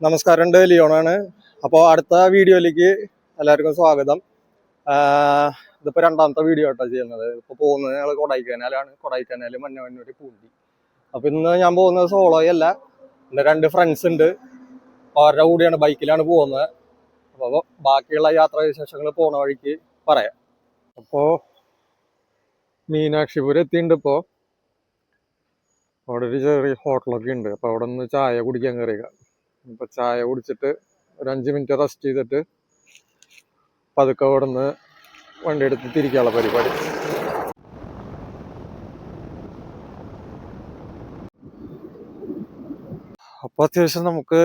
നമസ്കാരം, ലിയോണാണ്. അപ്പോൾ അടുത്ത വീഡിയോയിലേക്ക് എല്ലാവർക്കും സ്വാഗതം. ഇതിപ്പോൾ രണ്ടാമത്തെ വീഡിയോ ആയിട്ടാണ് ചെയ്യുന്നത്. ഇപ്പോൾ പോകുന്നത് ഞങ്ങൾ കൊടൈക്കനാലാണ്. കൊടൈക്കനാൽ, മന്നവന്നൂർ, പൂണ്ടി. അപ്പോൾ ഇന്ന് ഞാൻ പോകുന്നത് സോളോ അല്ല, എൻ്റെ 2 ഫ്രണ്ട്സ് ഉണ്ട്. അവരുടെ കൂടിയാണ്, ബൈക്കിലാണ് പോകുന്നത്. അപ്പോൾ ബാക്കിയുള്ള യാത്രാവിശേഷങ്ങൾ പോണ വഴിക്ക് പറയാം. അപ്പോൾ മീനാക്ഷിപുരം എത്തിയിട്ടുണ്ട്. ഇപ്പോൾ അവിടെ ഒരു ചെറിയ ഹോട്ടലൊക്കെ ഉണ്ട്. അപ്പോൾ അവിടെ നിന്ന് ചായ കുടിക്കാൻ കയറിയ. ഇപ്പം ചായ കുടിച്ചിട്ട് ഒരു 5 മിനിറ്റ് റെസ്റ്റ് ചെയ്തിട്ട് പതുക്കെ അവിടെ നിന്ന് വണ്ടി എടുത്ത് തിരിക്കാനുള്ള പരിപാടി. അപ്പോൾ അത്യാവശ്യം നമുക്ക്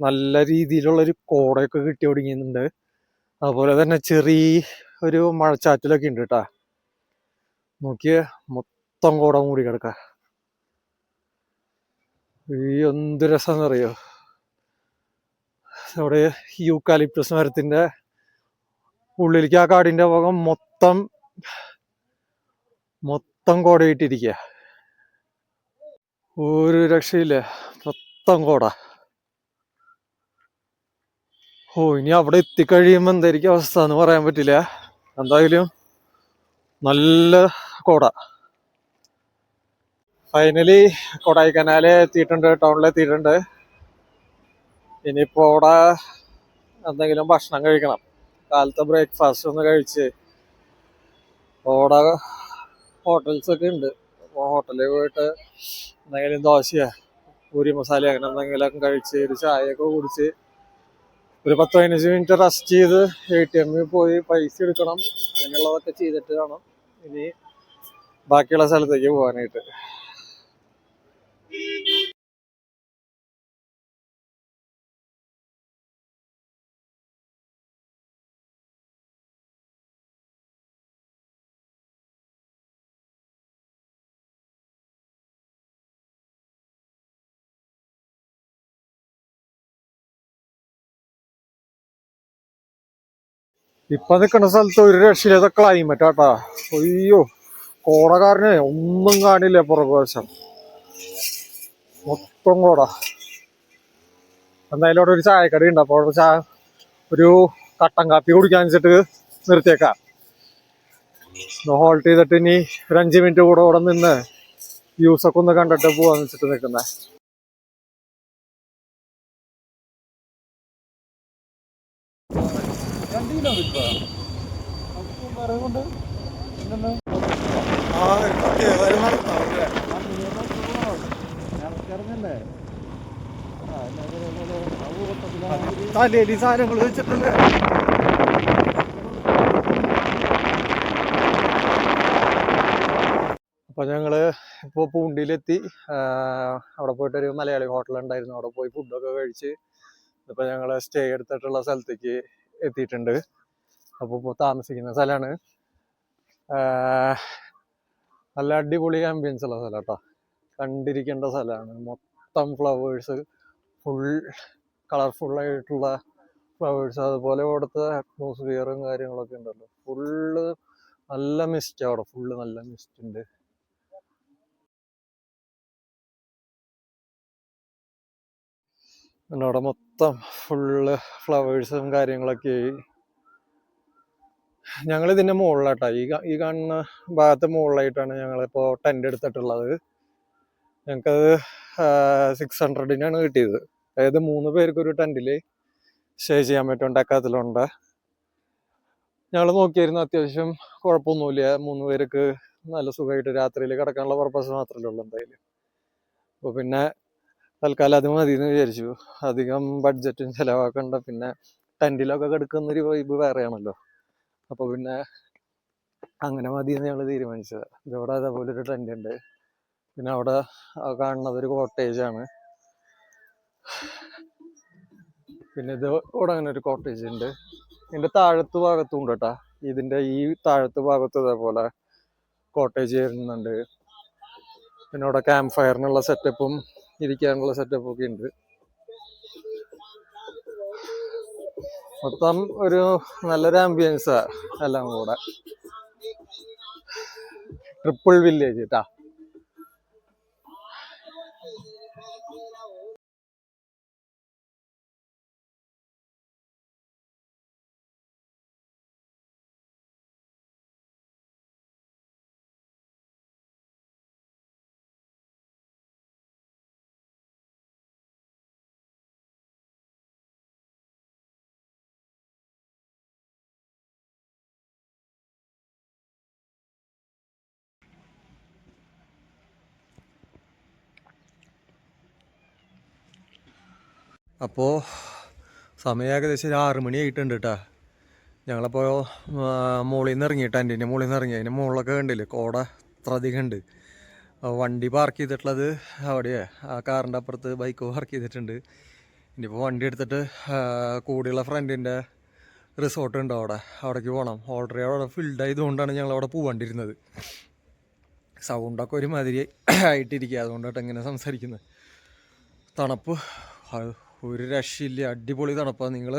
നല്ല രീതിയിലുള്ളൊരു കോടയൊക്കെ കിട്ടി തുടങ്ങിയിട്ടുണ്ട്. അതുപോലെ തന്നെ ചെറിയ ഒരു മഴച്ചാറ്റിലൊക്കെ ഉണ്ട് കേട്ടാ. നോക്കിയേ, മൊത്തം കോട മൂടി കിടക്ക. ഈ എന്ത് രസമെന്നറിയോ, അവിടെ യൂക്കാലിപ്റ്റസ് മരത്തിന്റെ ഉള്ളിലേക്ക് ആ കാടിന്റെ ഭാഗം മൊത്തം കോടയിട്ടിരിക്കുക. ഒരു രക്ഷയില്ല, മൊത്തം കോട. ഇനി അവിടെ എത്തിക്കഴിയുമ്പോ എന്തായിരിക്കും അവസ്ഥ എന്ന് പറയാൻ പറ്റില്ല. എന്തായാലും നല്ല കോട. ഫൈനലി കൊടൈക്കനാല് എത്തിയിട്ടുണ്ട്, ടൗണിൽ എത്തിയിട്ടുണ്ട്. ഇനിയിപ്പോ അവിടെ എന്തെങ്കിലും ഭക്ഷണം കഴിക്കണം. കാലത്തെ ബ്രേക്ക്ഫാസ്റ്റ് ഒന്ന് കഴിച്ച് അവിടെ ഹോട്ടൽസ് ഒക്കെ ഉണ്ട്. അപ്പോൾ ഹോട്ടലിൽ പോയിട്ട് എന്തെങ്കിലും ദോശയോ പൂരി മസാല അങ്ങനെ എന്തെങ്കിലുമൊക്കെ കഴിച്ച് ഒരു ചായയൊക്കെ കുടിച്ച് ഒരു 10-15 മിനിറ്റ് റെസ്റ്റ് ചെയ്ത് ATM പോയി പൈസ എടുക്കണം. അങ്ങനെയുള്ളതൊക്കെ ചെയ്തിട്ട് വേണം ഇനി ബാക്കിയുള്ള സ്ഥലത്തേക്ക് പോകാനായിട്ട്. ഇപ്പൊ നിൽക്കുന്ന സ്ഥലത്ത് ഒരു രക്ഷയില്ലാത്ത ക്ലൈമറ്റ് ആട്ടാ. അയ്യോ, കോടക്കാരനെ ഒന്നും കാണില്ല. പുറകുവശം മൊത്തം കോട. എന്തായാലും അവിടെ ഒരു ചായക്കട ഉണ്ട്. അപ്പോൾ അവിടെ ഒരു കട്ടൻ കാപ്പി കുടിക്കാൻ വെച്ചിട്ട് നിർത്തിയേക്കാം. ഹോൾട്ട് ചെയ്തിട്ട് ഇനി ഒരു 5 മിനിറ്റ് കൂടെ അവിടെ നിന്ന് വ്യൂസൊക്കെ ഒന്ന് കണ്ടിട്ട് പോവാന്ന് വെച്ചിട്ട് നിൽക്കുന്നത്. തലേലി സാധനങ്ങൾ വെച്ചിട്ടുണ്ട്. അപ്പൊ ഞങ്ങള് ഇപ്പൊ പൂണ്ടിയിലെത്തി. അവിടെ പോയിട്ടൊരു മലയാളി ഹോട്ടൽ ഉണ്ടായിരുന്നു, അവിടെ പോയി ഫുഡൊക്കെ കഴിച്ച് ഇപ്പൊ ഞങ്ങള് സ്റ്റേ എടുത്തിട്ടുള്ള സ്ഥലത്തേക്ക് എത്തിയിട്ടുണ്ട്. അപ്പോൾ ഇപ്പോൾ താമസിക്കുന്ന സ്ഥലമാണ്. നല്ല അടിപൊളി ആംബിയൻസ് ഉള്ള സ്ഥലം കേട്ടോ. കണ്ടിരിക്കേണ്ട സ്ഥലമാണ്. മൊത്തം ഫ്ലവേഴ്സ്, ഫുൾ കളർഫുള്ളായിട്ടുള്ള ഫ്ലവേഴ്സ്. അതുപോലെ ഇവിടുത്തെ അറ്റ്മോസ്ഫിയറും കാര്യങ്ങളൊക്കെ ഉണ്ടല്ലോ. ഫുള്ള് നല്ല മിസ്റ്റ്. അവിടെ ഫുള്ള് നല്ല മിസ്റ്റ് ഉണ്ട്. പിന്നെ അവിടെ മൊത്തം ഫുള്ള് ഫ്ലവേഴ്സും കാര്യങ്ങളൊക്കെ. ഞങ്ങൾ ഇതിന്റെ മുകളിലാട്ടാ, ഈ കാണുന്ന ഭാഗത്ത് മുകളിലായിട്ടാണ് ഞങ്ങളിപ്പോൾ ടെന്റ് എടുത്തിട്ടുള്ളത്. ഞങ്ങൾക്കത് 600-നാണ് കിട്ടിയത്. അതായത് 3 പേർക്ക് ഒരു ടെന്റില് സ്റ്റേ ചെയ്യാൻ പറ്റും. ഡെക്കാത്തലുണ്ട്. ഞങ്ങൾ നോക്കിയായിരുന്നു, അത്യാവശ്യം കുഴപ്പമൊന്നുമില്ല. 3 പേർക്ക് നല്ല സുഖമായിട്ട് രാത്രിയിൽ കിടക്കാനുള്ള പർപ്പസ് മാത്രമേ ഉള്ളൂ എന്തായാലും. അപ്പോൾ പിന്നെ തൽക്കാലം അത് മതി എന്ന് വിചാരിച്ചു. അധികം ബഡ്ജറ്റും ചിലവാക്കണ്ട. പിന്നെ ടെന്റിലൊക്കെ കിടക്കുന്നൊരു വൈബ് വേറെയാണല്ലോ. അപ്പോൾ പിന്നെ അങ്ങനെ മതി എന്ന് ഞങ്ങൾ തീരുമാനിച്ചത്. ഇതവിടെ അതേപോലെ ഒരു ടെന്റ് ഉണ്ട്. പിന്നെ അവിടെ കാണുന്നത് ഒരു കോട്ടേജ് ആണ്. പിന്നെ ഇത് ഇവിടെ അങ്ങനെ ഒരു കോട്ടേജ് ഉണ്ട്. ഇതിന്റെ താഴത്ത് ഭാഗത്തും ഉണ്ട് കേട്ടാ. ഇതിന്റെ ഈ താഴത്ത് ഭാഗത്ത് ഇതേപോലെ കോട്ടേജ് വരുന്നുണ്ട്. പിന്നെ ഇവിടെ ക്യാമ്പ് ഫയറിനുള്ള സെറ്റപ്പും ഇരിക്കാനുള്ള സെറ്റപ്പും ഒക്കെ ഉണ്ട്. മൊത്തം ഒരു നല്ലൊരു ആംബിയൻസാ എല്ലാം കൂടെ. ട്രിപ്പിൾ വില്ലേജ് കേട്ടാ. അപ്പോൾ സമയം ഏകദേശം ഒരു 6 മണി ആയിട്ടുണ്ട് കേട്ടോ. ഞങ്ങളപ്പോൾ മുകളിൽ നിന്ന് ഇറങ്ങി, ടെൻറ്റിൻ്റെ മുകളിൽ നിന്ന് ഇറങ്ങി. അതിൻ്റെ മുകളിലൊക്കെ കണ്ടില്ലേ കോട അത്ര അധികം ഉണ്ട്. വണ്ടി പാർക്ക് ചെയ്തിട്ടുള്ളത് അവിടെയാണ്, ആ കാറിൻ്റെ അപ്പുറത്ത് ബൈക്ക് പാർക്ക് ചെയ്തിട്ടുണ്ട്. ഇനിയിപ്പോൾ വണ്ടി എടുത്തിട്ട് കൂടെയുള്ള ഫ്രണ്ടിൻ്റെ റിസോർട്ട് ഉണ്ട് അവിടേക്ക് പോകണം. ഓൾറെഡി അവിടെ ഫിൽഡ് ആയതുകൊണ്ടാണ് ഞങ്ങൾ അവിടെ പോകാണ്ടിരുന്നത്. സൗണ്ടൊക്കെ ഒരുമാതിരി ആയിട്ടിരിക്കുക, അതുകൊണ്ടായിട്ട് എങ്ങനെ സംസാരിക്കുന്നത്. തണുപ്പ് ഒരു രക്ഷയില്ല, അടിപൊളി തണുപ്പാണ്. നിങ്ങൾ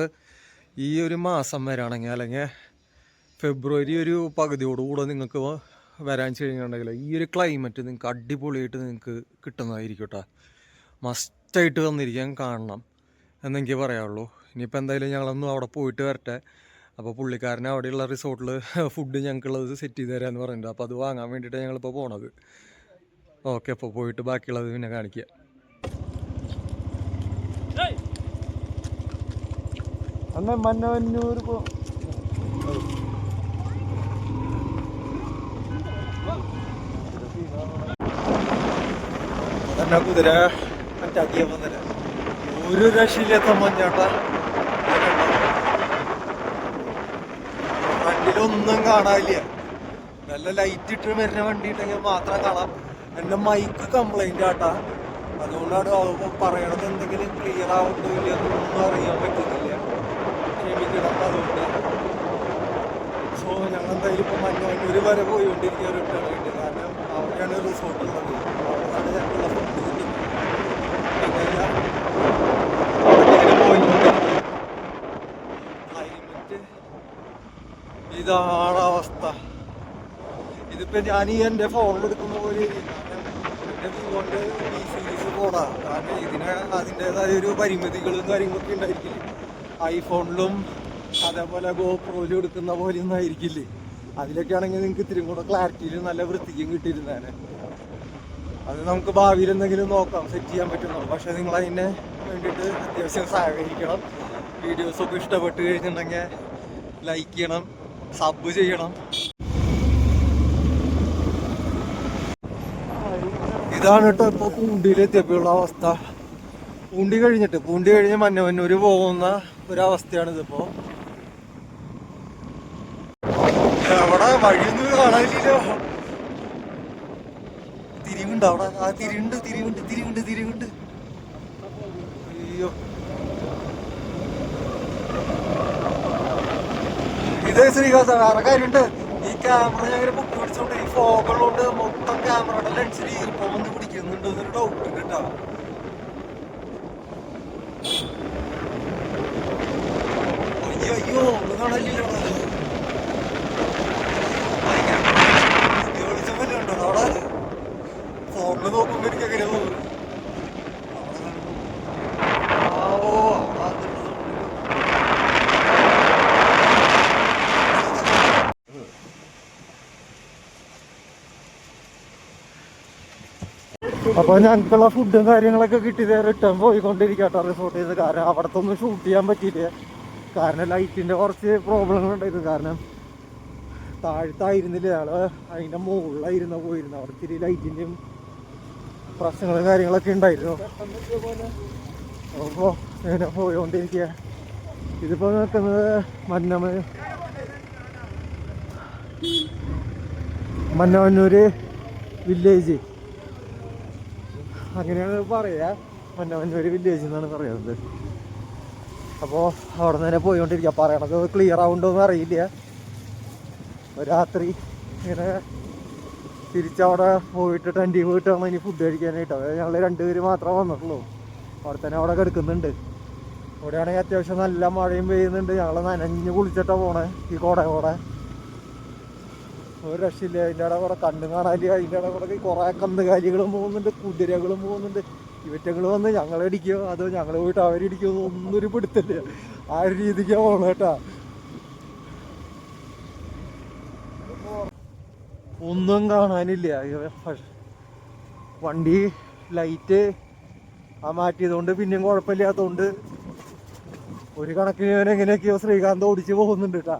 ഈ ഒരു മാസം വരാണെങ്കിൽ, അല്ലെങ്കിൽ ഫെബ്രുവരി ഒരു പകുതിയോടുകൂടെ നിങ്ങൾക്ക് വരാൻ കഴിഞ്ഞിട്ടുണ്ടെങ്കിൽ ഈ ഒരു ക്ലൈമറ്റ് നിങ്ങൾക്ക് അടിപൊളിയായിട്ട് നിങ്ങൾക്ക് കിട്ടുന്നതായിരിക്കും കേട്ടോ. മസ്റ്റായിട്ട് വന്നിരിക്കാൻ കാണണം എന്നെനിക്ക് പറയാനുള്ളൂ. ഇനിയിപ്പോൾ എന്തായാലും ഞങ്ങളൊന്നും അവിടെ പോയിട്ട് വരട്ടെ. അപ്പോൾ പുള്ളിക്കാരനെ അവിടെയുള്ള റിസോർട്ടിൽ ഫുഡ് ഞങ്ങൾക്കുള്ളത് സെറ്റ് ചെയ്ത് തരാമെന്ന് പറഞ്ഞിട്ടുണ്ട്. അപ്പോൾ അത് വാങ്ങാൻ വേണ്ടിയിട്ടാണ് ഞങ്ങളിപ്പോൾ പോണത്. ഓക്കെ, അപ്പോൾ പോയിട്ട് ബാക്കിയുള്ളത് പിന്നെ കാണിക്കുക. അങ്ങനെ മന്നവന്നൂർ തന്നെ കുതിര അറ്റാക്കിയാൽ വന്നില്ല, ഒരു രക്ഷയില്ലാത്ത മഞ്ഞാട്ട. വണ്ടിയിലൊന്നും കാണാനില്ല. നല്ല ലൈറ്റ് ഇട്ട് വരുന്ന വണ്ടി ഉണ്ടെങ്കിൽ മാത്രം കാണാം. എൻ്റെ മൈക്ക് കംപ്ലൈൻ്റ് ആട്ടാ, അതുകൊണ്ടാണ് പറയണത്. എന്തെങ്കിലും ക്ലിയർ ആവുന്നില്ല എന്നൊന്നും അറിയാൻ പറ്റുന്നില്ല, ക്ഷമിക്കണം. അതുകൊണ്ട് സോ ഞങ്ങൾ എന്തായാലും ഇപ്പോൾ മഞ്ഞവന്നൂർ വരെ പോയിക്കൊണ്ടിരിക്കുക റിട്ടേൺ ആയിട്ട്. കാരണം അവിടെയാണ് റിസോർട്ട് ഉള്ളത്, അവിടെയാണ് ഞങ്ങളുള്ള ഫുഡ് കിട്ടുന്നത്. ക്ലൈമറ്റ് ഇതാണ് അവസ്ഥ. ഇതിപ്പോൾ ഞാൻ ഈ എൻ്റെ ഫോണിലെടുക്കുന്ന പോലെ, എൻ്റെ വിവോൻ്റെ ഈ സീരീസ് ഫോണാണ്. കാരണം ഇതിന് അതിൻ്റേതായ ഒരു പരിമിതികളും കാര്യങ്ങളൊക്കെ ഉണ്ടായിരിക്കില്ലേ. ഐഫോണിലും അതേപോലെ ഗോപ്രോയിലും എടുക്കുന്ന പോലെ ഒന്നും ആയിരിക്കില്ലേ. അതിലൊക്കെ ആണെങ്കിൽ നിങ്ങൾക്ക് ഇത്തിരി കൂടെ ക്ലാരിറ്റിയിൽ നല്ല വൃത്തിക്കും കിട്ടിയിരുന്നേനെ. അത് നമുക്ക് ഭാവിയിൽ എന്തെങ്കിലും നോക്കാം, സെറ്റ് ചെയ്യാൻ പറ്റുന്നുള്ളൂ. പക്ഷേ നിങ്ങൾ അതിന് വേണ്ടിയിട്ട് അത്യാവശ്യം സഹകരിക്കണം. വീഡിയോസൊക്കെ ഇഷ്ടപ്പെട്ട് കഴിഞ്ഞിട്ടുണ്ടെങ്കിൽ ലൈക്ക് ചെയ്യണം, സബ് ചെയ്യണം. ഇതാണ് കേട്ടോ ഇപ്പോൾ പൂണ്ടിയിലെത്തിയപ്പോഴുള്ള അവസ്ഥ. പൂണ്ടി കഴിഞ്ഞ് മന്നവന്നൂര് പോകുന്ന ഒരവസ്ഥയാണിതിപ്പോൾ. അവിടെ വഴിയൊന്നും കാണാനില്ലല്ലോ. തിരിവുണ്ട് അവിടെ, ആ തിരിവുണ്ട്. അയ്യോ, ഇത് ശ്രീകാസ വേറെ കാര്യമുണ്ട്. ഈ ക്യാമറ ഞങ്ങനെ പൊക്കി പിടിച്ചോണ്ട് ഈ ഫോഗുള്ളതുകൊണ്ട് മൊത്തം ക്യാമറയുടെ ലെൻസിൽ ഈർപ്പം വന്ന് പിടിക്കുന്നുണ്ട് എന്നൊരു ഡൗട്ട് ഉണ്ട് കേട്ടോ. അയ്യോ ഒന്നും കാണാനില്ലല്ലോ. വെളിച്ചം വല്ല ഉണ്ടോ അവിടെ? ഫോണിൽ നോക്കുമ്പോൾ എനിക്ക് എങ്ങനെ തോന്നുന്നു. അപ്പോൾ ഞങ്ങൾക്കുള്ള ഫുഡും കാര്യങ്ങളൊക്കെ കിട്ടിയത് റിട്ടേൺ പോയിക്കൊണ്ടിരിക്കട്ടോ റിസോർട്ട് ചെയ്ത്. കാരണം അവിടത്തെ ഒന്നും ഷൂട്ട് ചെയ്യാൻ പറ്റിയില്ല. കാരണം ലൈറ്റിൻ്റെ കുറച്ച് പ്രോബ്ലങ്ങൾ ഉണ്ടായിരുന്നു. കാരണം താഴത്തായിരുന്നില്ല, ഞങ്ങൾ അതിൻ്റെ മുകളിലായിരുന്നു പോയിരുന്നു. അവിടെ ഇത്തിരി ലൈറ്റിൻ്റെയും പ്രശ്നങ്ങളും കാര്യങ്ങളൊക്കെ ഉണ്ടായിരുന്നു. അപ്പോൾ ഇങ്ങനെ പോയിക്കൊണ്ടിരിക്കുക. ഇതിപ്പോൾ നിൽക്കുന്നത് മന്നവന്നൂർ വില്ലേജ്, അങ്ങനെയാണ് പറയുക. മന്നവന്നൂർ വില്ലേജ് എന്നാണ് പറയുന്നത്. അപ്പോൾ അവിടെ നിന്ന് തന്നെ പോയിക്കൊണ്ടിരിക്കുക. പറയണത് ക്ലിയർ ആവുന്നുണ്ടോയെന്ന് അറിയില്ല. രാത്രി ഇങ്ങനെ തിരിച്ചവിടെ പോയിട്ട് ടെൻറ്റിൽ പോയിട്ടാണ് ഇനി ഫുഡ് കഴിക്കാനായിട്ട്. അതായത് ഞങ്ങൾ 2 പേര് മാത്രമേ വന്നിട്ടുള്ളൂ. അവിടെ തന്നെ അവിടെ കിടക്കുന്നുണ്ട്. ഇവിടെയാണെങ്കിൽ അത്യാവശ്യം നല്ല മഴയും പെയ്യുന്നുണ്ട്. ഞങ്ങൾ നനഞ്ഞ് കുളിച്ചിട്ടാണ് പോണേ ഈ കോടെ. ഒരു രക്ഷയില്ല. അതിൻ്റെ അവിടെ കൂടെ കണ്ണു കാണാനില്ല. അതിൻ്റെ അവിടെ കൂടെ കുറേ കന്നുകാലികളും പോകുന്നുണ്ട്, കുതിരകളും പോകുന്നുണ്ട്. ഇവറ്റങ്ങൾ വന്ന് ഞങ്ങളടിക്കോ അതോ ഞങ്ങൾ പോയിട്ട് അവരിടിക്കോ ഒന്നും ഒരു പിടുത്തില്ല. ആ ഒരു രീതിക്കാണ് പോകണം കേട്ടാ. ഒന്നും കാണാനില്ല. വണ്ടി ലൈറ്റ് മാറ്റിയതുകൊണ്ട് പിന്നെയും കുഴപ്പമില്ലാത്തതുകൊണ്ട് ഒരു കണക്കിന് ഞാൻ എങ്ങനെയൊക്കെയോ ശ്രീകാന്ത് ഓടിച്ച് പോകുന്നുണ്ട് കേട്ടാ.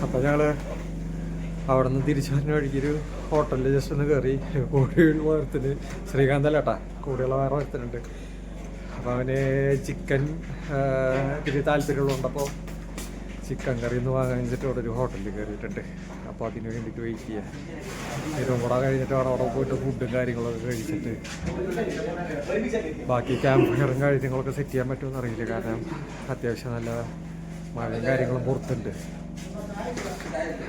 അപ്പോൾ ഞങ്ങൾ അവിടെ നിന്ന് തിരിച്ചു വരുന്ന വഴിക്കൊരു ഹോട്ടലിൽ ജസ്റ്റ് ഒന്ന് കയറി. കോഴിയുള്ള വരത്തിന് ശ്രീകാന്തല്ലേട്ടാ, കൂടെയുള്ള വേറെ വരത്തിനുണ്ട്. അപ്പോൾ അവന് ചിക്കൻ ഇത്തിരി താല്പര്യമുള്ളതുകൊണ്ടപ്പോൾ ചിക്കൻ കറി ഒന്ന് വാങ്ങാൻ വെച്ചിട്ട് അവിടെ ഒരു ഹോട്ടലിൽ കയറിയിട്ടുണ്ട്. അപ്പോൾ അതിന് വേണ്ടിയിട്ട് വെയിറ്റ് ചെയ്യാം. ഇതും കൂടെ കഴിഞ്ഞിട്ട് അവിടെ പോയിട്ട് ഫുഡും കാര്യങ്ങളൊക്കെ കഴിച്ചിട്ട് ബാക്കി ക്യാമ്പ് ഫയറും കാര്യങ്ങളൊക്കെ സെറ്റ് ചെയ്യാൻ പറ്റുമെന്ന് അറിയില്ല. കാരണം അത്യാവശ്യം നല്ല മഴയും കാര്യങ്ങളും പുറത്തുണ്ട്.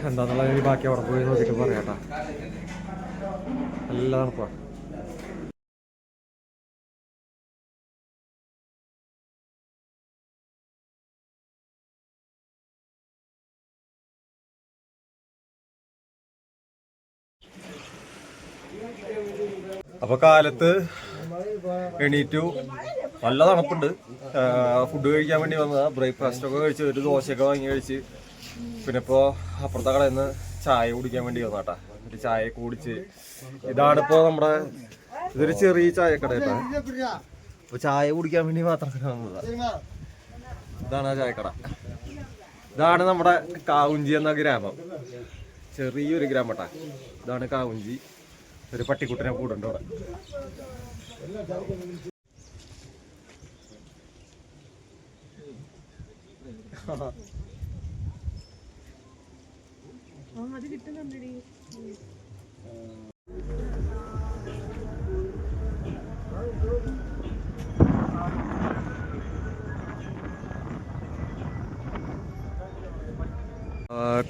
എന്താണെന്നുള്ളത് ബാക്കി അവിടെ പോയി നോക്കിയിട്ട് പറയാം കേട്ടോ. നല്ല തണുപ്പാണ്. അപ്പോൾ കാലത്ത് എണീറ്റു, നല്ല തണുപ്പുണ്ട്. ഫുഡ് കഴിക്കാൻ വേണ്ടി വന്നതാണ്. ബ്രേക്ക്ഫാസ്റ്റൊക്കെ കഴിച്ച് ഒരു ദോശയൊക്കെ വാങ്ങി കഴിച്ച് പിന്നെ ഇപ്പോൾ അപ്പുറത്തെ കടയിൽ നിന്ന് ചായ കുടിക്കാൻ വേണ്ടി വന്നാട്ടാ. ഒരു ചായ കുടിച്ച് ഇതാണിപ്പോൾ നമ്മുടെ ഇതൊരു ചെറിയ ചായക്കട കേട്ടാ. അപ്പോൾ ചായ കുടിക്കാൻ വേണ്ടി മാത്രം വന്നതാണ്. ഇതാണ് ആ ചായക്കട. ഇതാണ് നമ്മുടെ കാവുഞ്ചി എന്ന ഗ്രാമം. ചെറിയൊരു ഗ്രാമം കേട്ടാ. ഇതാണ് കാവുഞ്ചി. ഒരു പട്ടിക്കുട്ടിനെ കൂടുണ്ട് അവിടെ.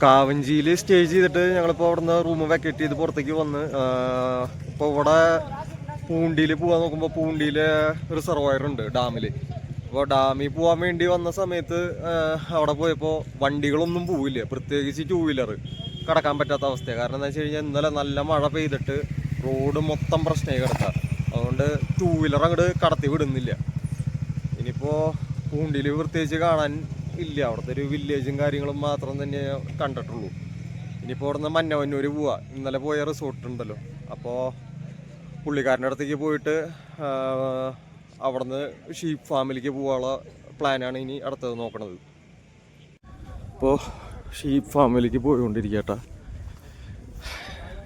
കാവഞ്ചിയിൽ സ്റ്റേ ചെയ്തിട്ട് ഞങ്ങളിപ്പോൾ അവിടെ നിന്ന് റൂം വെക്കേറ്റ് ചെയ്ത് പുറത്തേക്ക് വന്ന് ഇപ്പോൾ ഇവിടെ പൂണ്ടിയിൽ പോകാൻ നോക്കുമ്പോൾ പൂണ്ടിയിൽ റിസർവോയർ ഉണ്ട് ഡാമിൽ. അപ്പോൾ ഡാമിൽ പോകാൻ വേണ്ടി വന്ന സമയത്ത് അവിടെ പോയപ്പോൾ വണ്ടികളൊന്നും പോവില്ല, പ്രത്യേകിച്ച് 2 വീലർ കടക്കാൻ പറ്റാത്ത അവസ്ഥയാണ്. കാരണം എന്താ വെച്ച് കഴിഞ്ഞാൽ ഇന്നലെ നല്ല മഴ പെയ്തിട്ട് റോഡ് മൊത്തം പ്രശ്നമായി കിടക്കാം. അതുകൊണ്ട് 2 വീലർ അങ്ങോട്ട് കടത്തി വിടുന്നില്ല. ഇനിയിപ്പോൾ പൂണ്ടിയിൽ പ്രത്യേകിച്ച് കാണാൻ ഇല്ല. അവിടുത്തെ ഒരു വില്ലേജും കാര്യങ്ങളും മാത്രം തന്നെ കണ്ടിട്ടുള്ളൂ. ഇനിയിപ്പോൾ അവിടെ നിന്ന് മന്നവന്നൂർ പോവാ. ഇന്നലെ പോയ റിസോർട്ട് ഉണ്ടല്ലോ, അപ്പോൾ പുള്ളിക്കാരൻ്റെ അടുത്തേക്ക് പോയിട്ട് അവിടെ നിന്ന് ഷീപ്പ് ഫാമിലേക്ക് പോകാനുള്ള പ്ലാനാണ് ഇനി അടുത്തത് നോക്കണത്. അപ്പോൾ ഷീപ്പ് ഫാമിലേക്ക് പോയിക്കൊണ്ടിരിക്കട്ടാ.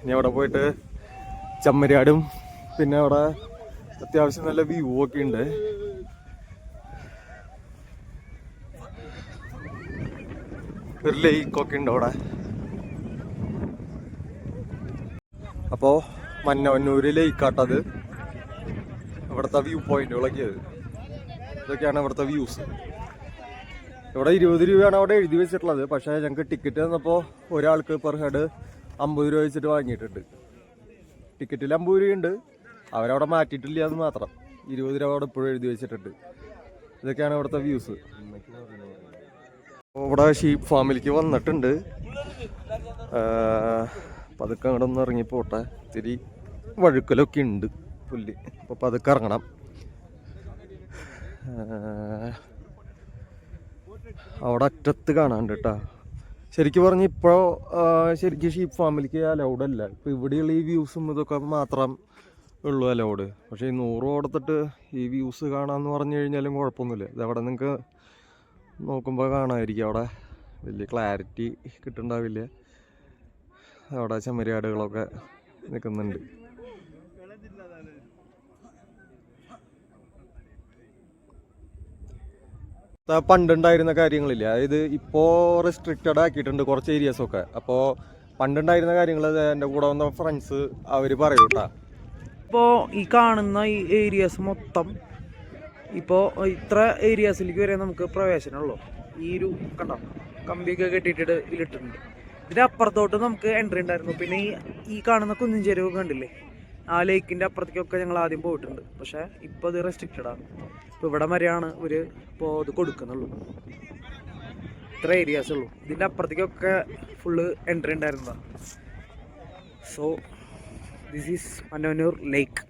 ഇനി അവിടെ പോയിട്ട് ചെമ്മരിയാടും പിന്നെ അവിടെ അത്യാവശ്യം നല്ല വ്യൂ ഒക്കെ ഉണ്ട്. ഒരു ലേക്കൊക്കെ ഉണ്ട് അവിടെ. അപ്പോൾ മന്നവന്നൂർ ലേക്കാട്ടത്. ഇവിടുത്തെ വ്യൂ പോയിന്റുകളൊക്കെ ഇതൊക്കെയാണ് ഇവിടുത്തെ വ്യൂസ്. ഇവിടെ 20 രൂപയാണ് അവിടെ എഴുതി വെച്ചിട്ടുള്ളത്. പക്ഷേ ഞങ്ങൾക്ക് ടിക്കറ്റ് തന്നപ്പോൾ ഒരാൾക്ക് പെർ ഹെഡ് 50 രൂപ വെച്ചിട്ട് വാങ്ങിയിട്ടുണ്ട്. ടിക്കറ്റിൽ 50 രൂപയുണ്ട്, അവരവിടെ മാറ്റിയിട്ടില്ല എന്ന് മാത്രം. 20 രൂപ അവിടെ ഇപ്പോഴും എഴുതി വെച്ചിട്ടുണ്ട്. ഇതൊക്കെയാണ് ഇവിടുത്തെ വ്യൂസ്. ഇവിടെ ഷീപ്പ് ഫാമിലേക്ക് വന്നിട്ടുണ്ട്. പതുക്കെ അങ്ങോട്ട് ഒന്ന് ഇറങ്ങിപ്പോട്ടെ. ഇത്തിരി വഴുക്കലൊക്കെ ഉണ്ട് പുല്ല്. അപ്പോൾ പതുക്കെ ഇറങ്ങണം. അവിടെ അറ്റത്ത് കാണാണ്ട് കേട്ടോ. ശരിക്കും പറഞ്ഞ് ഇപ്പോൾ ശരിക്കും ഷീപ്പ് ഫാമിലേക്ക് അലൗഡ് അല്ല. ഇപ്പോൾ ഇവിടെയുള്ള ഈ വ്യൂസും ഇതൊക്കെ മാത്രം ഉള്ളൂ അലൗഡ്. പക്ഷേ ഈ 100 കൊടുത്തിട്ട് ഈ വ്യൂസ് കാണാമെന്ന് പറഞ്ഞു കഴിഞ്ഞാലും കുഴപ്പമൊന്നുമില്ല. ഇതവിടെ നിങ്ങൾക്ക് നോക്കുമ്പോൾ കാണാമായിരിക്കും. അവിടെ വലിയ ക്ലാരിറ്റി കിട്ടുന്നുണ്ടാവില്ല. അവിടെ ചെമ്മരിയാടുകളൊക്കെ നിൽക്കുന്നുണ്ട്. പണ്ടുണ്ടായിരുന്ന കാര്യങ്ങളില്ല, അതായത് ഇപ്പോൾ റെസ്ട്രിക്റ്റഡ് ആക്കിയിട്ടുണ്ട് കുറച്ച് ഏരിയാസൊക്കെ. അപ്പോൾ പണ്ടുണ്ടായിരുന്ന കാര്യങ്ങൾ എൻ്റെ കൂടെ വന്ന ഫ്രണ്ട്സ് അവർ പറയും കേട്ടോ. ഇപ്പോൾ ഈ കാണുന്ന ഈ ഏരിയാസ് മൊത്തം ഇപ്പോൾ ഇത്ര ഏരിയാസിലേക്ക് വരെ നമുക്ക് പ്രവേശനമുള്ളൂ. ഈ ഒരു കണ്ടോ കമ്പിയൊക്കെ കെട്ടിയിട്ടിട്ട് ഇതിലിട്ടിട്ടുണ്ട്. ഇതിൻ്റെ അപ്പുറത്തോട്ട് നമുക്ക് എൻട്രി ഉണ്ടായിരുന്നു. പിന്നെ ഈ കാണുന്ന കുന്നിൻ ചെരുവ് കണ്ടില്ലേ, ആ ലേക്കിൻ്റെ അപ്പുറത്തേക്കൊക്കെ ഞങ്ങൾ ആദ്യം പോയിട്ടുണ്ട്. പക്ഷേ ഇപ്പോൾ ഇത് റെസ്ട്രിക്റ്റഡ് ആണ്. ഇപ്പോൾ ഇവിടെ വരെയാണ് ഒരു ഇപ്പോൾ ഇത് കൊടുക്കുന്നുള്ളൂ. ഇത്ര ഏരിയാസ് ഉള്ളൂ. ഇതിൻ്റെ അപ്പുറത്തേക്കൊക്കെ ഫുള്ള് എൻട്രി ഉണ്ടായിരുന്നതാണ്. So this is Mannavannur lake.